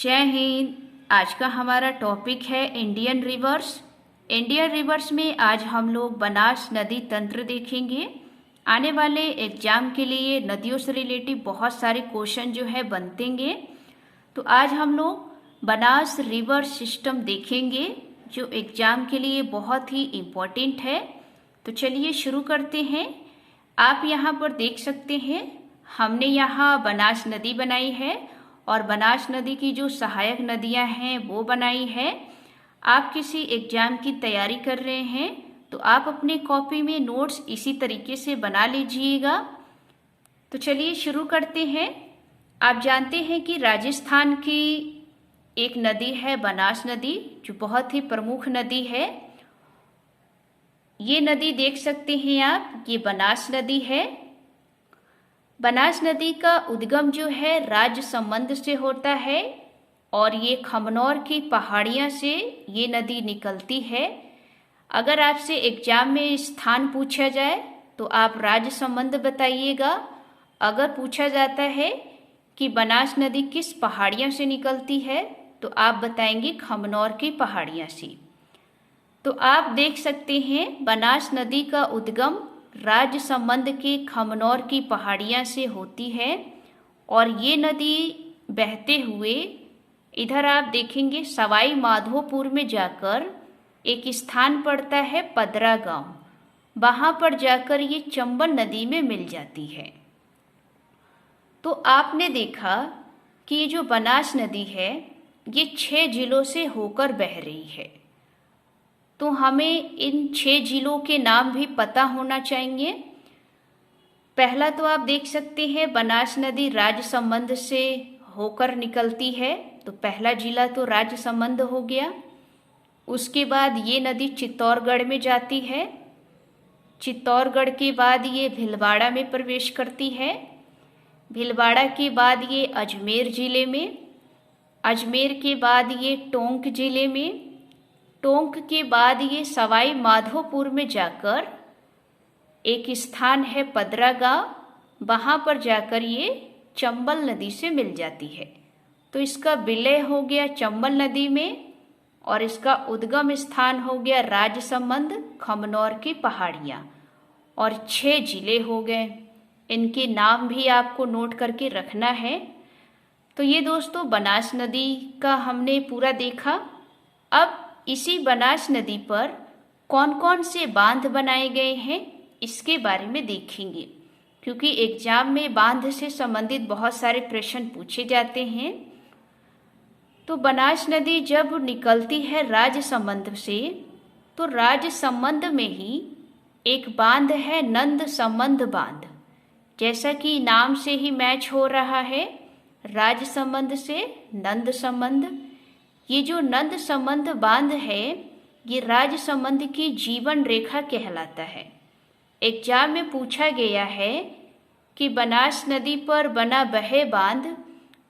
जय हिंद। आज का हमारा टॉपिक है इंडियन रिवर्स। इंडियन रिवर्स में आज हम लोग बनास नदी तंत्र देखेंगे। आने वाले एग्जाम के लिए नदियों से रिलेटिव बहुत सारे क्वेश्चन जो है बनतेंगे। तो आज हम लोग बनास रिवर सिस्टम देखेंगे जो एग्जाम के लिए बहुत ही इम्पोर्टेंट है। तो चलिए शुरू करते हैं। आप यहाँ पर देख सकते हैं हमने यहाँ बनास नदी बनाई है और बनास नदी की जो सहायक नदियाँ हैं वो बनाई है। आप किसी एग्जाम की तैयारी कर रहे हैं तो आप अपने कॉपी में नोट्स इसी तरीके से बना लीजिएगा। तो चलिए शुरू करते हैं। आप जानते हैं कि राजस्थान की एक नदी है बनास नदी, जो बहुत ही प्रमुख नदी है। ये नदी देख सकते हैं आप, ये बनास नदी है। बनास नदी का उद्गम जो है राजसमंद से होता है और ये खमनौर की पहाड़ियाँ से ये नदी निकलती है। अगर आपसे एग्जाम में स्थान पूछा जाए तो आप राजसमंद बताइएगा। अगर पूछा जाता है कि बनास नदी किस पहाड़ियाँ से निकलती है तो आप बताएंगे खमनौर की पहाड़ियाँ से। तो आप देख सकते हैं बनास नदी का उद्गम राजसमंद के खमनौर की पहाड़ियाँ से होती है और ये नदी बहते हुए इधर आप देखेंगे सवाई माधोपुर में जाकर एक स्थान पड़ता है पदरा गांव, वहाँ पर जाकर ये चंबल नदी में मिल जाती है। तो आपने देखा कि ये जो बनास नदी है ये 6 जिलों से होकर बह रही है। तो हमें इन 6 जिलों के नाम भी पता होना चाहिए। पहला तो आप देख सकते हैं बनास नदी राजसमंद से होकर निकलती है, तो पहला जिला तो राजसमंद हो गया। उसके बाद ये नदी चित्तौड़गढ़ में जाती है। चित्तौड़गढ़ के बाद ये भीलवाड़ा में प्रवेश करती है। भीलवाड़ा के बाद ये अजमेर जिले में। अजमेर के बाद ये टोंक जिले में। टोंक के बाद ये सवाई माधोपुर में जाकर एक स्थान है पदरा गांव, वहाँ पर जाकर ये चंबल नदी से मिल जाती है। तो इसका विलय हो गया चंबल नदी में और इसका उद्गम स्थान हो गया राजसमंद खमनौर की पहाड़ियाँ और 6 जिले हो गए। इनके नाम भी आपको नोट करके रखना है। तो ये दोस्तों बनास नदी का हमने पूरा देखा। अब इसी बनास नदी पर कौन कौन से बांध बनाए गए हैं इसके बारे में देखेंगे, क्योंकि एग्जाम में बांध से संबंधित बहुत सारे प्रश्न पूछे जाते हैं। तो बनास नदी जब निकलती है राजसमंद से, तो राजसमंद में ही एक बांध है नंद संबंध बांध, जैसा कि नाम से ही मैच हो रहा है, राजसमंद से नंद संबंध। ये जो नंद संबंध बांध है ये राजसमंद की जीवन रेखा कहलाता है। एग्जाम में पूछा गया है कि बनास नदी पर बना बहे बांध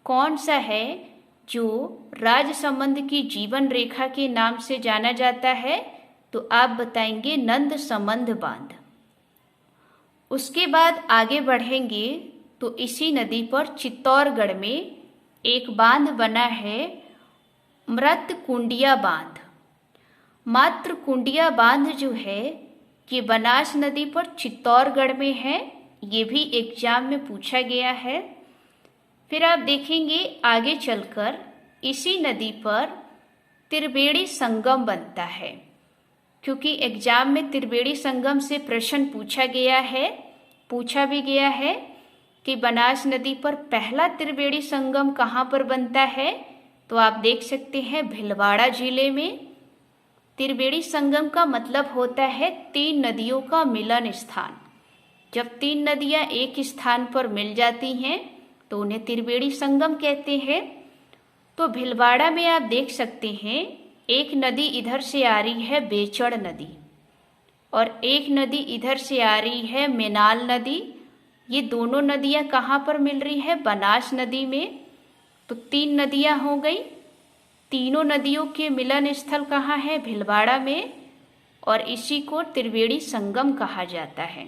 कौन सा है जो राजसमंद की जीवन रेखा के नाम से जाना जाता है, तो आप बताएंगे नंद संबंध बांध। उसके बाद आगे बढ़ेंगे तो इसी नदी पर चित्तौड़गढ़ में एक बांध बना है मृत कुंडिया बांध। मात्र कुंडिया बांध जो है कि बनास नदी पर चित्तौड़गढ़ में है, ये भी एग्जाम में पूछा गया है। फिर आप देखेंगे आगे चलकर इसी नदी पर त्रिवेणी संगम बनता है, क्योंकि एग्जाम में त्रिवेणी संगम से प्रश्न पूछा भी गया है कि बनास नदी पर पहला त्रिवेणी संगम कहाँ पर बनता है, तो आप देख सकते हैं भीलवाड़ा जिले में। त्रिवेणी संगम का मतलब होता है 3 नदियों का मिलन स्थान। जब 3 नदियां एक स्थान पर मिल जाती हैं तो उन्हें त्रिवेणी संगम कहते हैं। तो भीलवाड़ा में आप देख सकते हैं एक नदी इधर से आ रही है बेचड़ नदी और एक नदी इधर से आ रही है मेनाल नदी। ये दोनों नदियां कहाँ पर मिल रही है, बनास नदी में। तो 3 नदियां हो गई। तीनों नदियों के मिलन स्थल कहाँ है, भीलवाड़ा में, और इसी को त्रिवेणी संगम कहा जाता है।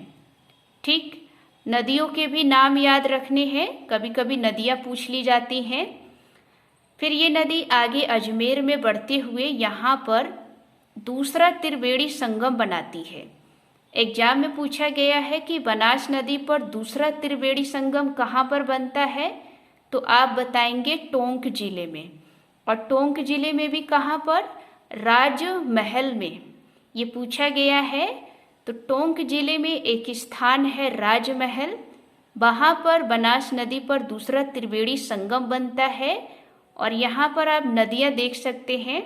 ठीक, नदियों के भी नाम याद रखने हैं, कभी कभी नदियाँ पूछ ली जाती हैं। फिर ये नदी आगे अजमेर में बढ़ते हुए यहाँ पर दूसरा त्रिवेणी संगम बनाती है। एग्जाम में पूछा गया है कि बनास नदी पर दूसरा त्रिवेणी संगम कहाँ पर बनता है, तो आप बताएंगे टोंक जिले में। और टोंक जिले में भी कहाँ पर, राजमहल में, ये पूछा गया है। तो टोंक जिले में एक स्थान है राजमहल, वहाँ पर बनास नदी पर दूसरा त्रिवेणी संगम बनता है। और यहाँ पर आप नदियाँ देख सकते हैं,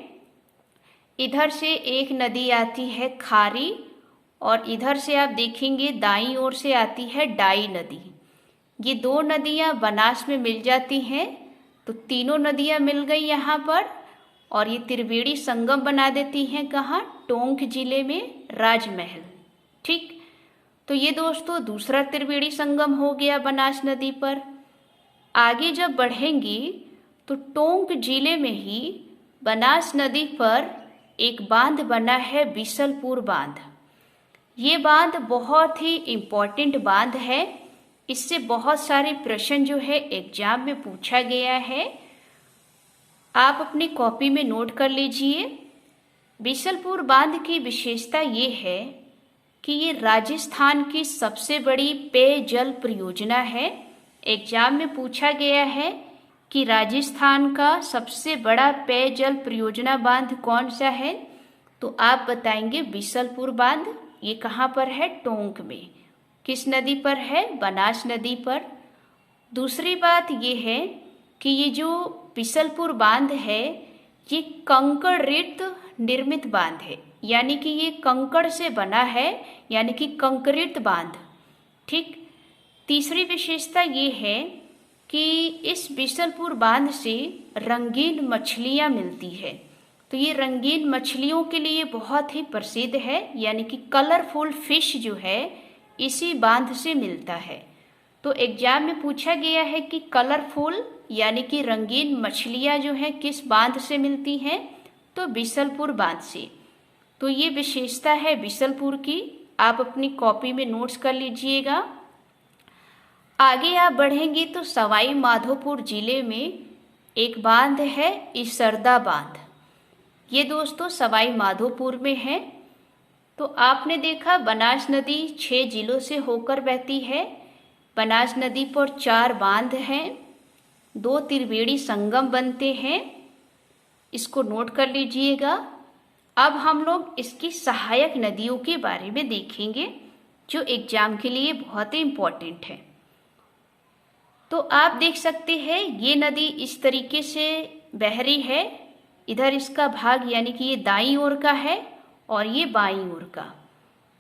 इधर से एक नदी आती है खारी, और इधर से आप देखेंगे दाईं ओर से आती है डाई नदी। ये दो नदियाँ बनास में मिल जाती हैं, तो तीनों नदियाँ मिल गई यहाँ पर, और ये त्रिवेणी संगम बना देती हैं कहाँ, टोंक जिले में राजमहल। ठीक, तो ये दोस्तों दूसरा त्रिवेणी संगम हो गया बनास नदी पर। आगे जब बढ़ेंगी तो टोंक जिले में ही बनास नदी पर एक बांध बना है, बिसलपुर बांध। ये बांध बहुत ही इम्पोर्टेंट बांध है, इससे बहुत सारे प्रश्न जो है एग्जाम में पूछा गया है। आप अपनी कॉपी में नोट कर लीजिए। बिसलपुर बांध की विशेषता ये है कि ये राजस्थान की सबसे बड़ी पेयजल परियोजना है। एग्जाम में पूछा गया है कि राजस्थान का सबसे बड़ा पेयजल परियोजना बांध कौन सा है, तो आप बताएंगे बिसलपुर बांध। ये कहाँ पर है, टोंक में। किस नदी पर है, बनास नदी पर। दूसरी बात ये है कि ये जो बिसलपुर बांध है ये कंकरीकृत निर्मित बांध है, यानी कि ये कंकड़ से बना है, यानी कि कंक्रीट बांध। ठीक, तीसरी विशेषता ये है कि इस बिसलपुर बांध से रंगीन मछलियाँ मिलती है। तो ये रंगीन मछलियों के लिए बहुत ही प्रसिद्ध है, यानी कि कलरफुल फिश जो है इसी बांध से मिलता है। तो एग्जाम में पूछा गया है कि कलरफुल यानी कि रंगीन मछलियाँ जो हैं किस बांध से मिलती हैं, तो बिसलपुर बांध से। तो ये विशेषता है बिसलपुर की, आप अपनी कॉपी में नोट्स कर लीजिएगा। आगे आप बढ़ेंगे तो सवाई माधोपुर जिले में एक बांध है, इसरदा बांध। ये दोस्तों सवाई माधोपुर में है। तो आपने देखा बनास नदी 6 जिलों से होकर बहती है। बनास नदी पर 4 बांध हैं, 2 त्रिवेणी संगम बनते हैं, इसको नोट कर लीजिएगा। अब हम लोग इसकी सहायक नदियों के बारे में देखेंगे जो एग्जाम के लिए बहुत ही इम्पोर्टेंट है। तो आप देख सकते हैं ये नदी इस तरीके से बह रही है। इधर इसका भाग यानी कि ये दाईं ओर का है और ये बाईं ओर का।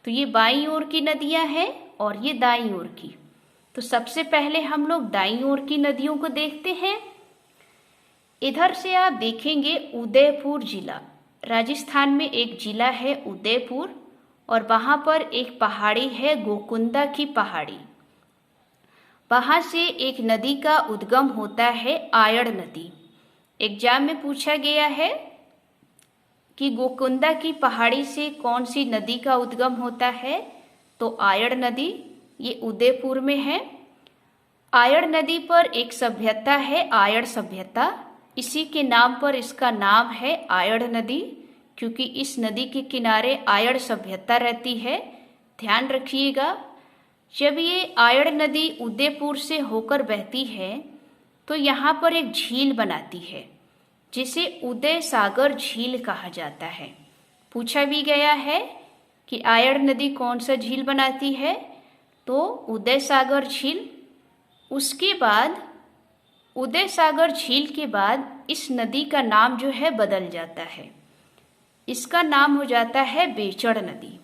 तो ये बाईं ओर की नदियां हैं और ये दाईं ओर की। तो सबसे पहले हम लोग दाईं ओर की नदियों को देखते हैं। इधर से आप देखेंगे उदयपुर जिला, राजस्थान में एक जिला है उदयपुर, और वहाँ पर एक पहाड़ी है गोकुंदा की पहाड़ी। वहाँ से एक नदी का उद्गम होता है आयड़ नदी। एग्जाम में पूछा गया है कि गोकुंदा की पहाड़ी से कौन सी नदी का उद्गम होता है, तो आयड़ नदी। ये उदयपुर में है। आयड़ नदी पर एक सभ्यता है आयड़ सभ्यता, इसी के नाम पर इसका नाम है आयड़ नदी, क्योंकि इस नदी के किनारे आयड़ सभ्यता रहती है। ध्यान रखिएगा, जब ये आयड़ नदी उदयपुर से होकर बहती है तो यहाँ पर एक झील बनाती है जिसे उदय सागर झील कहा जाता है। पूछा भी गया है कि आयड़ नदी कौन सा झील बनाती है, तो उदय सागर झील। उसके बाद उदय सागर झील के बाद इस नदी का नाम जो है बदल जाता है, इसका नाम हो जाता है बेचड़ नदी।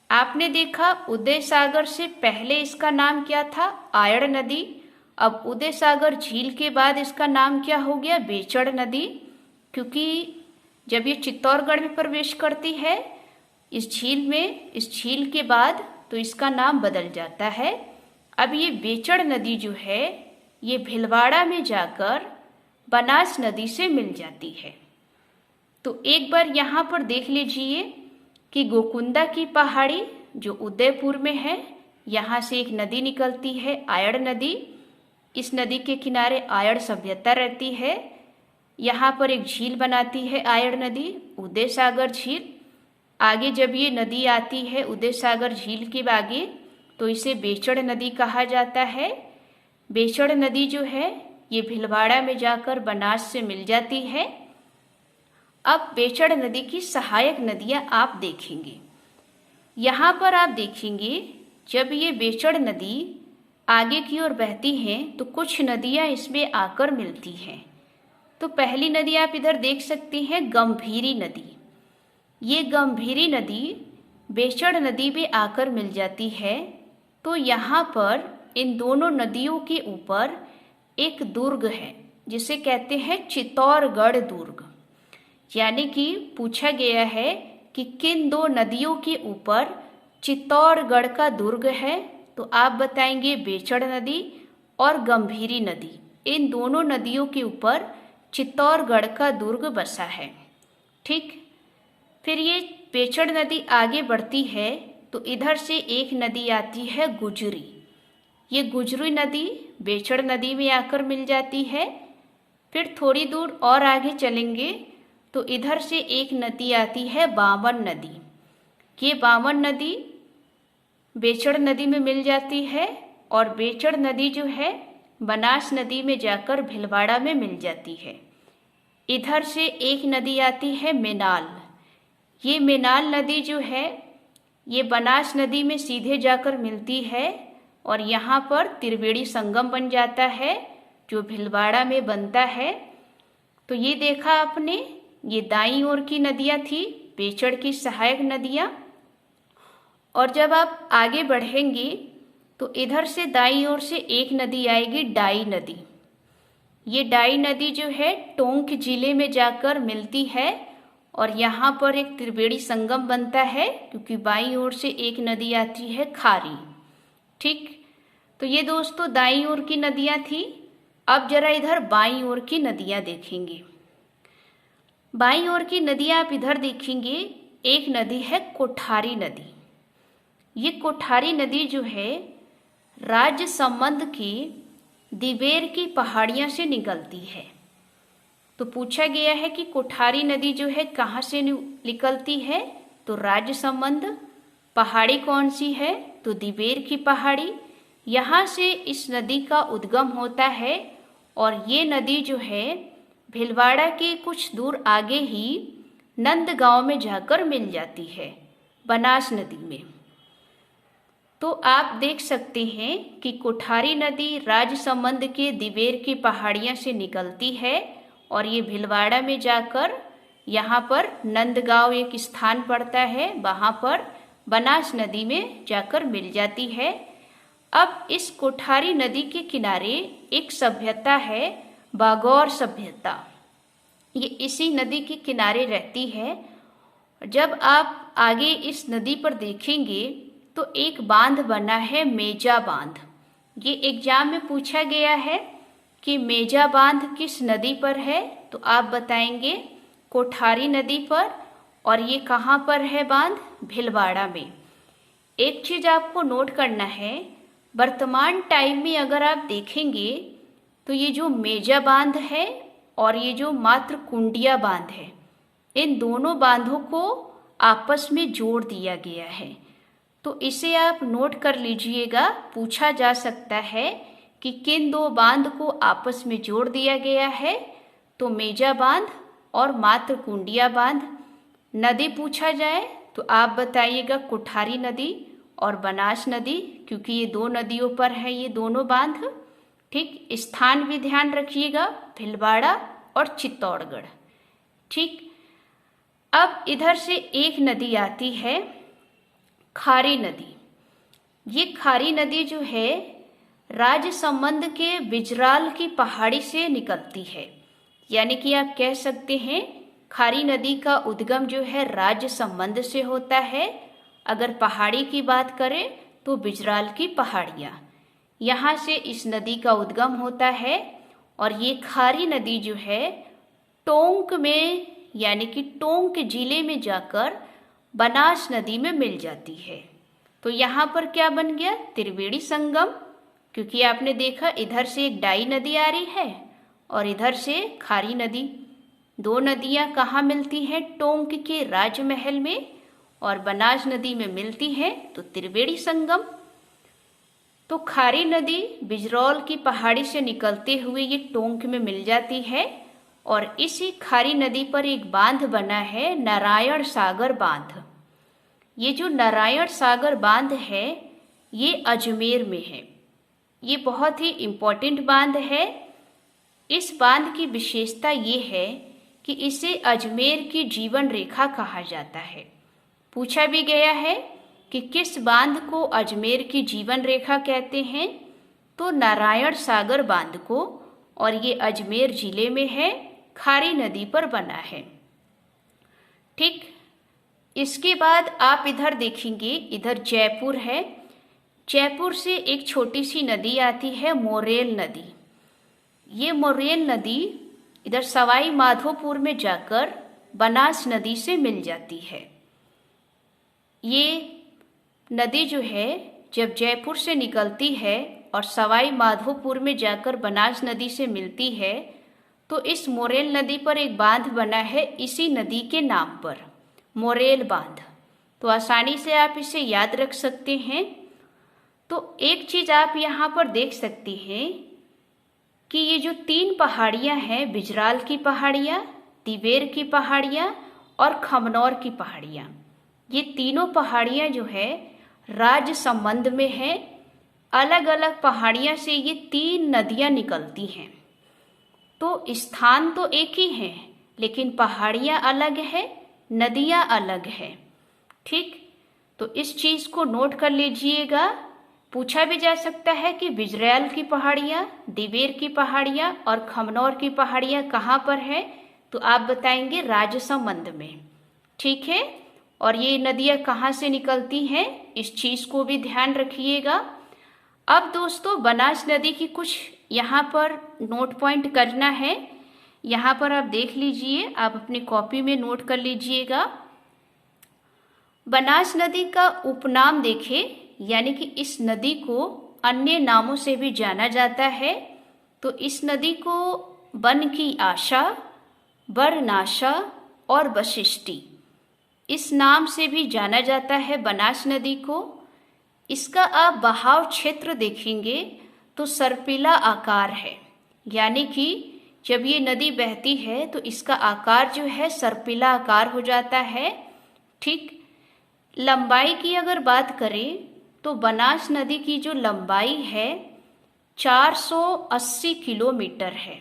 आपने देखा उदय सागर से पहले इसका नाम क्या था, आयड़ नदी। अब उदय सागर झील के बाद इसका नाम क्या हो गया, बेचड़ नदी, क्योंकि जब ये चित्तौड़गढ़ में प्रवेश करती है इस झील में, इस झील के बाद तो इसका नाम बदल जाता है। अब ये बेचड़ नदी जो है ये भीलवाड़ा में जाकर बनास नदी से मिल जाती है। तो एक बार यहाँ पर देख लीजिए कि गोकुंदा की पहाड़ी जो उदयपुर में है, यहाँ से एक नदी निकलती है आयड़ नदी। इस नदी के किनारे आयड़ सभ्यता रहती है। यहाँ पर एक झील बनाती है आयड़ नदी, उदय सागर झील। आगे जब ये नदी आती है उदय सागर झील के आगे तो इसे बेचड़ नदी कहा जाता है। बेचड़ नदी जो है ये भीलवाड़ा में जाकर बनास से मिल जाती है। अब बेचड़ नदी की सहायक नदियाँ आप देखेंगे। यहाँ पर आप देखेंगे जब ये बेचड़ नदी आगे की ओर बहती हैं तो कुछ नदियाँ इसमें आकर मिलती हैं। तो पहली नदी आप इधर देख सकते हैं गंभीरी नदी। ये गंभीरी नदी बेचड़ नदी में आकर मिल जाती है। तो यहाँ पर इन दोनों नदियों के ऊपर एक दुर्ग है जिसे कहते हैं चित्तौड़गढ़ दुर्ग। यानी कि पूछा गया है कि किन दो नदियों के ऊपर चित्तौड़गढ़ का दुर्ग है, तो आप बताएंगे बेचड़ नदी और गंभीरी नदी। इन दोनों नदियों के ऊपर चित्तौड़गढ़ का दुर्ग बसा है। ठीक, फिर ये बेचड़ नदी आगे बढ़ती है तो इधर से एक नदी आती है गुजरी। ये गुजरी नदी बेचड़ नदी में आकर मिल जाती है। फिर थोड़ी दूर और आगे चलेंगे तो इधर से एक नदी आती है बावन नदी। ये बावन नदी बेचड़ नदी में मिल जाती है और बेचड़ नदी जो है बनास नदी में जाकर भीलवाड़ा में मिल जाती है। इधर से एक नदी आती है मेनाल। ये मेनाल नदी जो है ये बनास नदी में सीधे जाकर मिलती है और यहाँ पर त्रिवेणी संगम बन जाता है जो भीलवाड़ा में बनता है। तो ये देखा आपने, ये दाईं ओर की नदियाँ थी बेचड़ की सहायक नदियाँ। और जब आप आगे बढ़ेंगे तो इधर से दाईं ओर से एक नदी आएगी डाई नदी। ये डाई नदी जो है टोंक जिले में जाकर मिलती है और यहाँ पर एक त्रिवेणी संगम बनता है क्योंकि बाईं ओर से एक नदी आती है खारी। ठीक, तो ये दोस्तों दाईं ओर की नदियाँ थी। अब जरा इधर बाईं ओर की नदियाँ देखेंगे। बाईं ओर की नदियाँ आप इधर देखेंगे, एक नदी है कोठारी नदी। ये कोठारी नदी जो है राजसमंद की दिवेर की पहाड़ियाँ से निकलती है। तो पूछा गया है कि कोठारी नदी जो है कहाँ से निकलती है, तो राजसमंद। पहाड़ी कौन सी है, तो दिवेर की पहाड़ी। यहाँ से इस नदी का उद्गम होता है और ये नदी जो है भीलवाड़ा के कुछ दूर आगे ही नंदगांव में जाकर मिल जाती है बनास नदी में। तो आप देख सकते हैं कि कोठारी नदी राजसमंद के दिवेर की पहाड़ियाँ से निकलती है और ये भीलवाड़ा में जाकर यहाँ पर नंदगांव एक स्थान पड़ता है, वहाँ पर बनास नदी में जाकर मिल जाती है। अब इस कोठारी नदी के किनारे एक सभ्यता है बागौर सभ्यता। ये इसी नदी के किनारे रहती है। जब आप आगे इस नदी पर देखेंगे तो एक बांध बना है मेजा बांध। ये एग्जाम में पूछा गया है कि मेजा बांध किस नदी पर है, तो आप बताएंगे कोठारी नदी पर। और ये कहाँ पर है बांध, भीलवाड़ा में। एक चीज़ आपको नोट करना है, वर्तमान टाइम में अगर आप देखेंगे तो ये जो मेजा बांध है और ये जो मात्र कुंडिया बांध है, इन दोनों बांधों को आपस में जोड़ दिया गया है। तो इसे आप नोट कर लीजिएगा। पूछा जा सकता है कि किन दो बांध को आपस में जोड़ दिया गया है, तो मेजा बांध और मात्र कुंडिया बांध। नदी पूछा जाए तो आप बताइएगा कोठारी नदी और बनास नदी, क्योंकि ये दो नदियों पर है ये दोनों बांध। ठीक, स्थान भी ध्यान रखिएगा, भीलवाड़ा और चित्तौड़गढ़। ठीक, अब इधर से एक नदी आती है खारी नदी। ये खारी नदी जो है राजसमंद के बिजराल की पहाड़ी से निकलती है। यानी कि आप कह सकते हैं खारी नदी का उद्गम जो है राजसमंद से होता है। अगर पहाड़ी की बात करें तो बिजराल की पहाड़ियाँ, यहाँ से इस नदी का उद्गम होता है। और ये खारी नदी जो है टोंक में यानी कि टोंक जिले में जाकर बनास नदी में मिल जाती है। तो यहाँ पर क्या बन गया, त्रिवेणी संगम, क्योंकि आपने देखा इधर से एक डाई नदी आ रही है और इधर से खारी नदी। दो नदियां कहाँ मिलती हैं? टोंक के राजमहल में, और बनास नदी में मिलती है तो त्रिवेणी संगम। तो खारी नदी बिजरौल की पहाड़ी से निकलते हुए ये टोंक में मिल जाती है, और इसी खारी नदी पर एक बांध बना है, नारायण सागर बांध। ये जो नारायण सागर बांध है ये अजमेर में है। ये बहुत ही इम्पोर्टेंट बांध है। इस बांध की विशेषता ये है कि इसे अजमेर की जीवन रेखा कहा जाता है। पूछा भी गया है कि किस बांध को अजमेर की जीवन रेखा कहते हैं, तो नारायण सागर बांध को, और ये अजमेर जिले में है, खारी नदी पर बना है। ठीक, इसके बाद आप इधर देखेंगे, इधर जयपुर है। जयपुर से एक छोटी सी नदी आती है, मोरेल नदी। ये मोरेल नदी इधर सवाई माधोपुर में जाकर बनास नदी से मिल जाती है। ये नदी जो है जब जयपुर से निकलती है और सवाई माधोपुर में जाकर बनास नदी से मिलती है, तो इस मोरेल नदी पर एक बांध बना है इसी नदी के नाम पर, मोरेल बांध। तो आसानी से आप इसे याद रख सकते हैं। तो एक चीज आप यहाँ पर देख सकते हैं कि ये जो तीन पहाड़ियाँ हैं, बिजराल की पहाड़ियाँ, तिवेर की पहाड़ियाँ और खमनौर की पहाड़ियाँ, ये तीनों पहाड़ियाँ जो है राज्य संबंध में है। अलग अलग पहाड़ियाँ से ये तीन नदियाँ निकलती हैं। तो स्थान तो एक ही है, लेकिन पहाड़ियाँ अलग है, नदियाँ अलग है। ठीक, तो इस चीज को नोट कर लीजिएगा। पूछा भी जा सकता है कि बिजरैल की पहाड़ियाँ, दिवेर की पहाड़ियाँ और खमनौर की पहाड़ियाँ कहाँ पर है, तो आप बताएंगे राजसमंद में। ठीक है, और ये नदियाँ कहाँ से निकलती हैं, इस चीज को भी ध्यान रखिएगा। अब दोस्तों बनास नदी की कुछ यहाँ पर नोट पॉइंट करना है। यहाँ पर आप देख लीजिए, आप अपनी कॉपी में नोट कर लीजिएगा। बनास नदी का उपनाम देखें, यानी कि इस नदी को अन्य नामों से भी जाना जाता है। तो इस नदी को वन की आशा, बरनाशा और वशिष्ठी, इस नाम से भी जाना जाता है बनास नदी को। इसका आप बहाव क्षेत्र देखेंगे तो सर्पिला आकार है, यानी कि जब ये नदी बहती है तो इसका आकार जो है सर्पिला आकार हो जाता है। ठीक, लंबाई की अगर बात करें तो बनास नदी की जो लंबाई है 480 किलोमीटर है।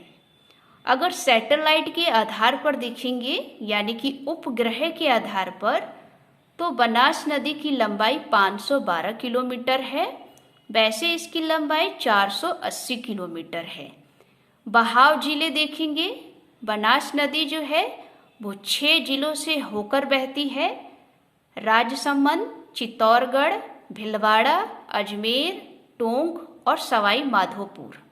अगर सैटेलाइट के आधार पर देखेंगे, यानी कि उपग्रह के आधार पर, तो बनास नदी की लंबाई 512 किलोमीटर है। वैसे इसकी लंबाई 480 किलोमीटर है। बहाव जिले देखेंगे, बनास नदी जो है वो 6 जिलों से होकर बहती है, राजसमंद, चित्तौड़गढ़, भीलवाड़ा, अजमेर, टोंक और सवाई माधोपुर।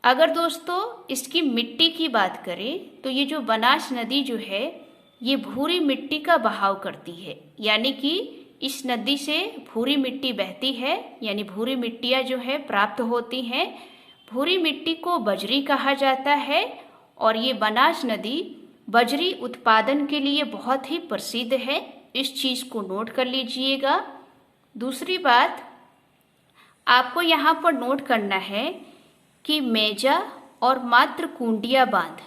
अगर दोस्तों इसकी मिट्टी की बात करें तो ये जो बनास नदी जो है ये भूरी मिट्टी का बहाव करती है, यानी कि इस नदी से भूरी मिट्टी बहती है, यानी भूरी मिट्टियाँ जो है प्राप्त होती हैं। भूरी मिट्टी को बजरी कहा जाता है, और ये बनास नदी बजरी उत्पादन के लिए बहुत ही प्रसिद्ध है। इस चीज़ को नोट कर लीजिएगा। दूसरी बात आपको यहाँ पर नोट करना है कि मेजा और मातृकुंडिया बांध,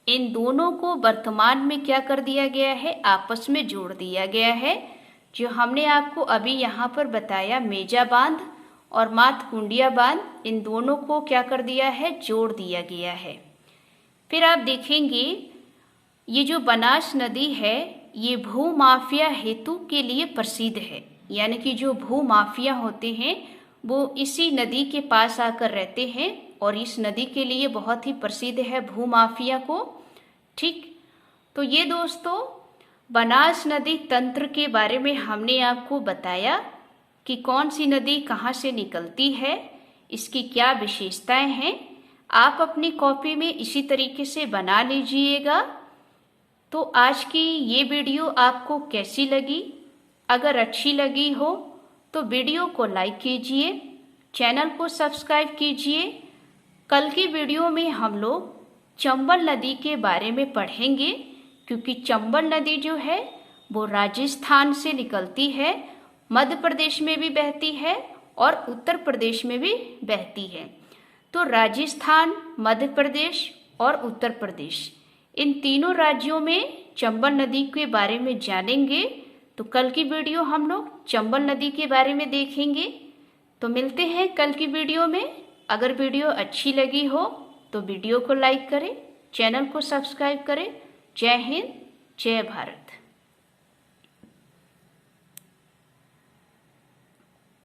इन दोनों को वर्तमान में क्या कर दिया गया है, आपस में जोड़ दिया गया है। जो हमने आपको अभी यहाँ पर बताया, मेजा बांध और मातकुंडिया बांध, इन दोनों को क्या कर दिया है, जोड़ दिया गया है। फिर आप देखेंगे ये जो बनास नदी है ये भूमाफिया हेतु के लिए प्रसिद्ध है, यानी कि जो भूमाफिया होते हैं वो इसी नदी के पास आकर रहते हैं, और इस नदी के लिए बहुत ही प्रसिद्ध है भूमाफिया को। ठीक, तो ये दोस्तों बनास नदी तंत्र के बारे में हमने आपको बताया कि कौन सी नदी कहाँ से निकलती है, इसकी क्या विशेषताएं हैं। आप अपनी कॉपी में इसी तरीके से बना लीजिएगा। तो आज की ये वीडियो आपको कैसी लगी? अगर अच्छी लगी हो तो वीडियो को लाइक कीजिए, चैनल को सब्सक्राइब कीजिए। कल की वीडियो में हम लोग चंबल नदी के बारे में पढ़ेंगे, क्योंकि चंबल नदी जो है वो राजस्थान से निकलती है, मध्य प्रदेश में भी बहती है और उत्तर प्रदेश में भी बहती है। तो राजस्थान, मध्य प्रदेश और उत्तर प्रदेश, इन तीनों राज्यों में चंबल नदी के बारे में जानेंगे। तो कल की वीडियो हम लोग चंबल नदी के बारे में देखेंगे। तो मिलते हैं कल की वीडियो में। अगर वीडियो अच्छी लगी हो तो वीडियो को लाइक करें, चैनल को सब्सक्राइब करें। जय हिंद, जय भारत।